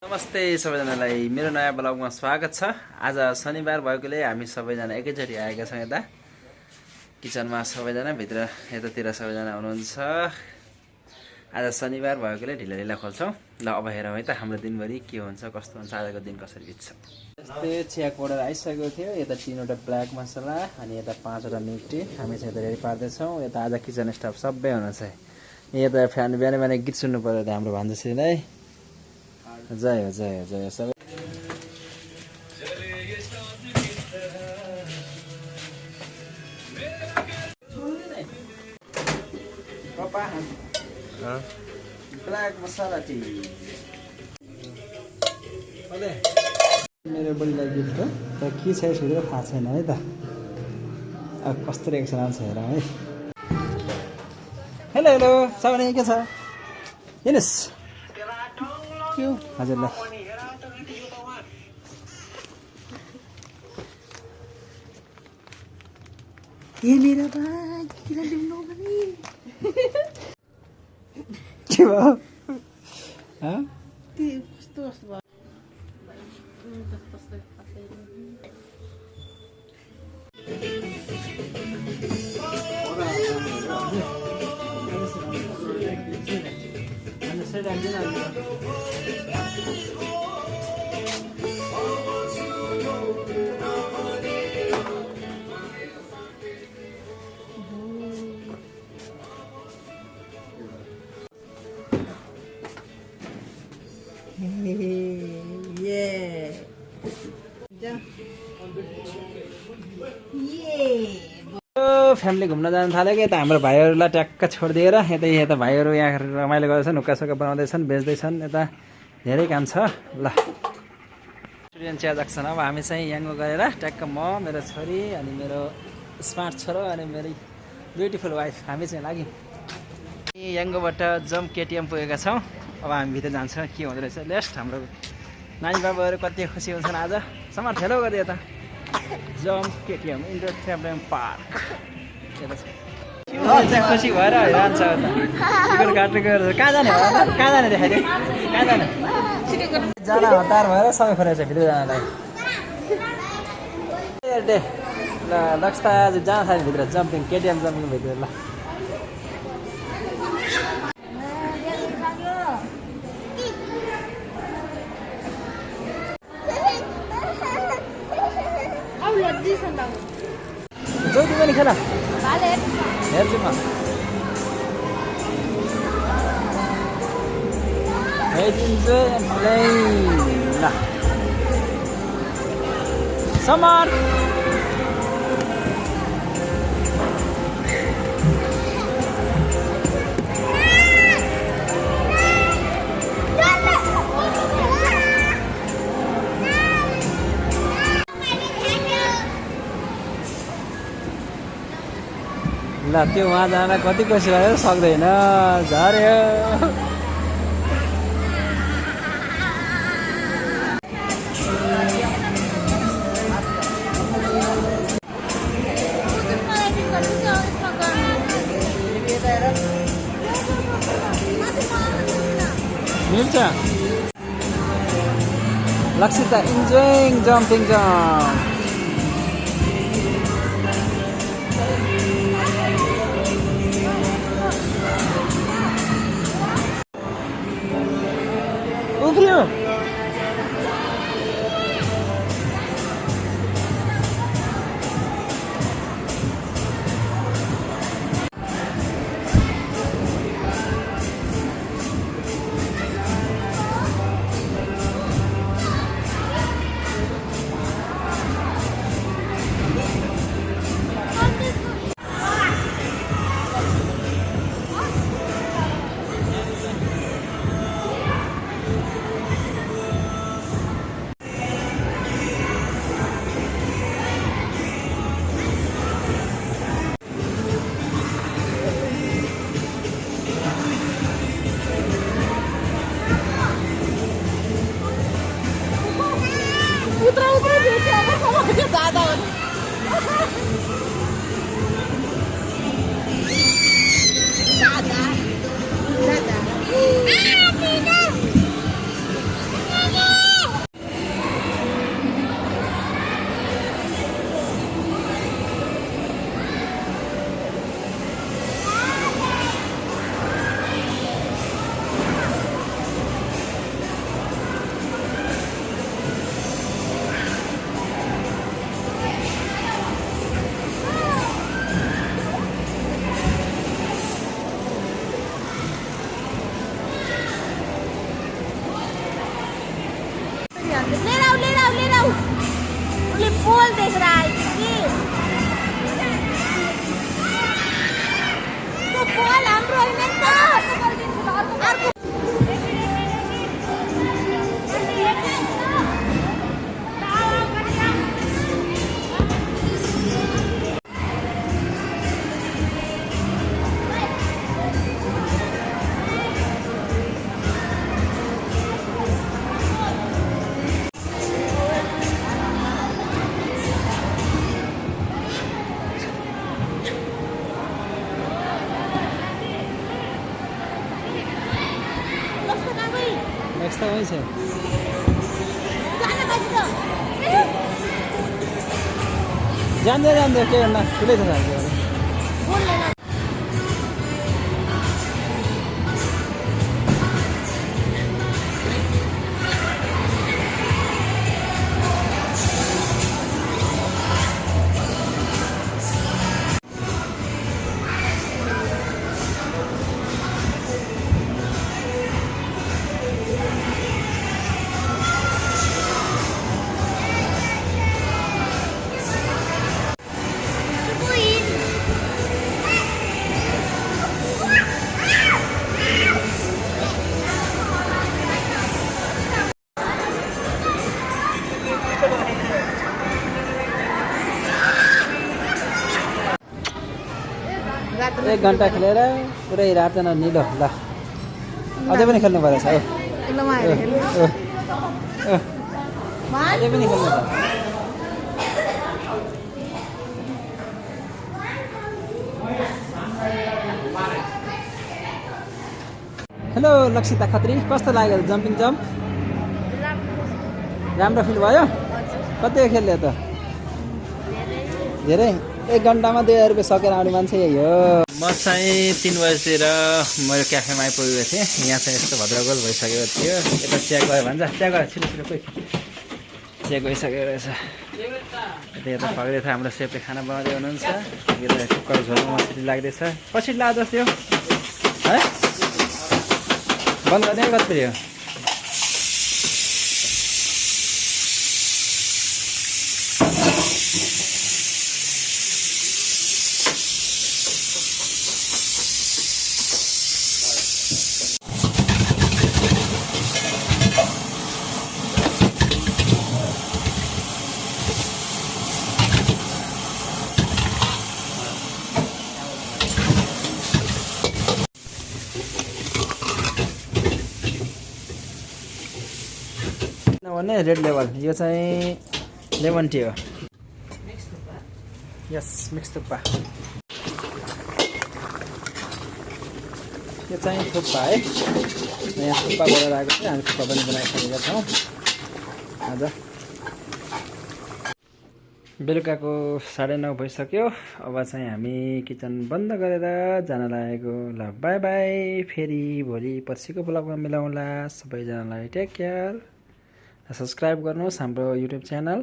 नमस्ते सबैजनालाई मेरो नयाँ ब्लगमा स्वागत छ। आज शनिबार भएकोले हामी सबैजना एकैचोटि आएका छौँ यता किचनमा। सबैजना भित्र यतातिर सबैजना हुनुहुन्छ। आज शनिबार भएकोले ढिला ढिला खोल्छौँ। ल अब हेरौँ है त हाम्रो दिनभरि के हुन्छ, कस्तो हुन्छ, आजको दिन कसरी बित्छ। यस्तै चिया पाउडर आइसकेको थियो। यता 3वटा ब्ल्याक मसला अनि यता 5वटा मिल्क टी हामी चाहिँ यता रेडी पार्दैछौँ। यता आज किचन स्टाफ सबै हुनुहुन्छ। यता फ्यान बिहान बिहान गीत सुन्नु पऱ्यो त हाम्रो भान्जुश्रीलाई। जय हो जय हो जय हो सबै। ब्ल्याक मसाला टी मेरो बुढीलाई गिफ्ट हो, तर के छ यसको थाहा छैन है त। अब कस्तो रहेको छ राम्रो हेरौँ है। हेलो हेलो सबैले के छ हेर्नुहोस् हजुरलाई ये मेरा भाई किन ल्याउनु भने के भयो? कस्तो कस्तो भयो फ्यामिली घुम्न जान थालेको। यता हाम्रो भाइहरूलाई ट्याक्क छोडिदिएर यता भाइहरू यहाँ रमाइलो गर्दैछन्, हुक्कासुक्का बनाउँदैछन्, बेच्दैछन्। यता धेरै काम छ। ल स्टुडेन्ट चिया जक्सन। अब हामी चाहिँ याङ्गो गरेर ट्याक्क म, मेरो छोरी अनि मेरो स्मार्ट छोरो अनि मेरो ब्युटिफुल वाइफ हामी चाहिँ लाग्यौँ। याङ्गोबाट जम केटिएम पुगेका छौँ। अब हामी भित्र जान्छौँ के हुँदो रहेछ। लेस्ट हाम्रो नानी बाबुहरू कति खुसी हुन्छन् आज। समार ठेलो गरिदियो त जम केटिएम इन्डोर ट्राम्पोलिन पार्क। खुसी भएर जान्छ टिकट काटेको कहाँ जाने भयो? कहाँ जाने देखाइदियो? कहाँ जाने? जान हतार भएर सबै खोलेको छ भित्र जानलाई। ल लक्ष्ता आज जान थाल्यो भित्र जम्पिङ केटिएम जम्पिङ भित्र। ल ज्योति पनि खेला हेर्छु म। ल समर ल त्यो उहाँ जान कति कोसिस गरेर सक्दैन, झऱ्यो। मिल्छ लक्षिता इन्जोइङ जम्पिङ जम्प। उफ्रियो दादा पोल देख रहा है कि तो पोल हाम्रो होइन त अर्को नेक्स्ट त वहीँ छ जान्दै जान्दै के भन्दा ठुलै छ एक घन्टा खेलेर पुरै रात निलो ल अझै पनि खेल्नु परेछ हो अझै पनि खेल्नु पर्छ हेलो लक्षिता खत्री कस्तो लाग्यो जम्पिङ जम्प राम्रो फिल भयो कति खेल्यो त धेरै 1 घन्टामा 2000 रुपियाँ सकेर आउने मान्छे यही हो म चाहिँ 3 बजेतिर मेरो क्याफेमा आइपुगेको थिएँ यहाँ चाहिँ यस्तो भद्रगोल भइसकेको थियो यता चिया गयो भन्छ चिया गयो छिटो छिटो कोही चिया गइसकेको रहेछ यता फग्दै थियो हाम्रो सेफले खाना बनाउँदै हुनुहुन्छ यता कुकर झोलमा मसरी लाग्दैछ पछि लाग्दो थियो है बन्द गर्ने कति हो भने रेड लेभल यो चाहिँ लेमन टी हो यस मिक्स थुक्पा यो चाहिँ थुक्पा है यहाँ थुक्पा गरेर आएको थियो हामी थुक्पा पनि बनाइसकेका छौँ आज बेलुकाको 9:30 भइसक्यो अब चाहिँ हामी किचन बन्द गरेर जान लागेको ल बाई बाई फेरि भोलि पछिको ब्लगमा मिलाउँला सबैजनालाई टेक केयर सब्सक्राइब गर्नुहोस् हाम्रो युट्युब च्यानल